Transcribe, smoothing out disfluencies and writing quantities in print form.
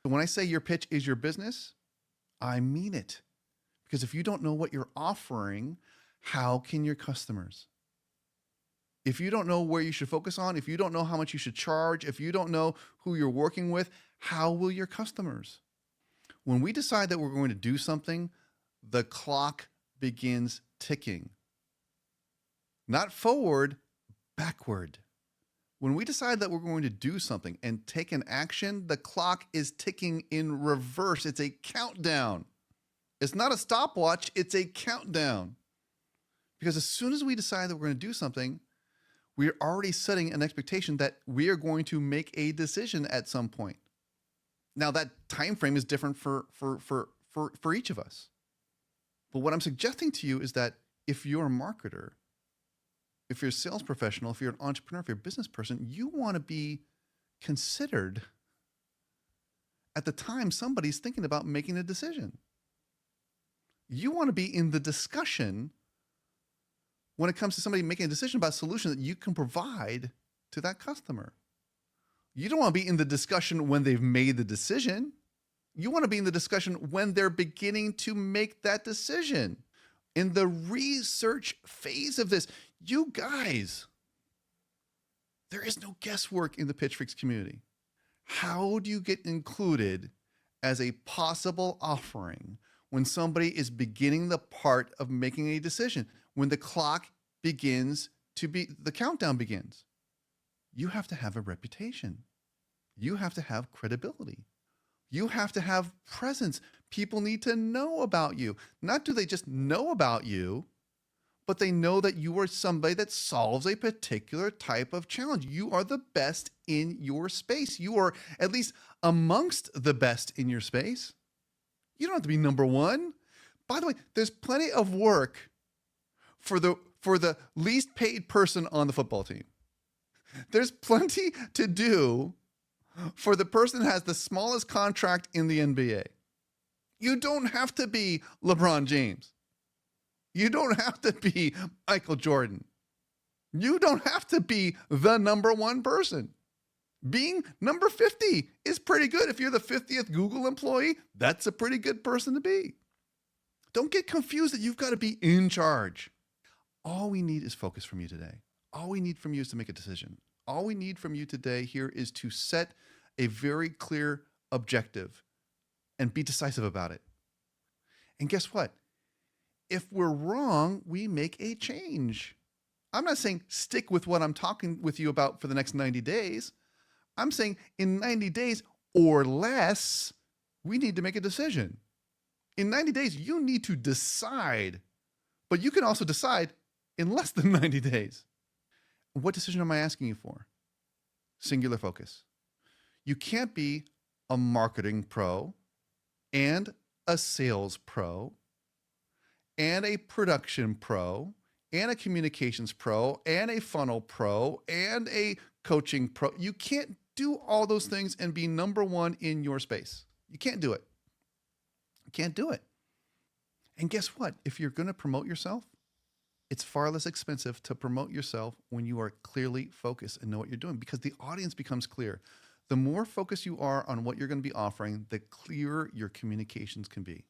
So when I say your pitch is your business, I mean it. Because if you don't know what you're offering, how can your customers? If you don't know where you should focus on, if you don't know how much you should charge, if you don't know who you're working with, how will your customers? When we decide that we're going to do something, the clock begins ticking. Not forward, backward. When we decide that we're going to do something and take an action, the clock is ticking in reverse. It's a countdown. It's not a stopwatch, it's a countdown. Because as soon as we decide that we're going to do something, we're already setting an expectation that we are going to make a decision at some point. Now that time frame is different for each of us. But what I'm suggesting to you is that if you're a marketer, if you're a sales professional, if you're an entrepreneur, if you're a business person, you want to be considered at the time somebody's thinking about making a decision. You want to be in the discussion when it comes to somebody making a decision about a solution that you can provide to that customer. You don't want to be in the discussion when they've made the decision. You want to be in the discussion when they're beginning to make that decision. In the research phase of this, you guys, there is no guesswork in the Pitchfreaks community. How do you get included as a possible offering when somebody is beginning the part of making a decision? When the clock begins to be, the countdown begins. You have to have a reputation. You have to have credibility. You have to have presence. People need to know about you. Not do they just know about you, but they know that you are somebody that solves a particular type of challenge. You are the best in your space. You are at least amongst the best in your space. You don't have to be number one. By the way, there's plenty of work for the least paid person on the football team. There's plenty to do for the person that has the smallest contract in the NBA. You don't have to be LeBron James. You don't have to be Michael Jordan. You don't have to be the number one person. Being number 50 is pretty good. If you're the 50th Google employee, that's a pretty good person to be. Don't get confused that you've got to be in charge. All we need is focus from you today. All we need from you is to make a decision. All we need from you today here is to set a very clear objective and be decisive about it. And guess what? If we're wrong, we make a change. I'm not saying stick with what I'm talking with you about for the next 90 days. I'm saying in 90 days or less, we need to make a decision. In 90 days, you need to decide, but you can also decide in less than 90 days. What decision am I asking you for? Singular focus. You can't be a marketing pro and a sales pro and a production pro and a communications pro and a funnel pro and a coaching pro. You can't do all those things and be number one in your space. You can't do it. You can't do it. And guess what? If you're going to promote yourself, it's far less expensive to promote yourself when you are clearly focused and know what you're doing, because the audience becomes clear. The more focused you are on what you're going to be offering, the clearer your communications can be.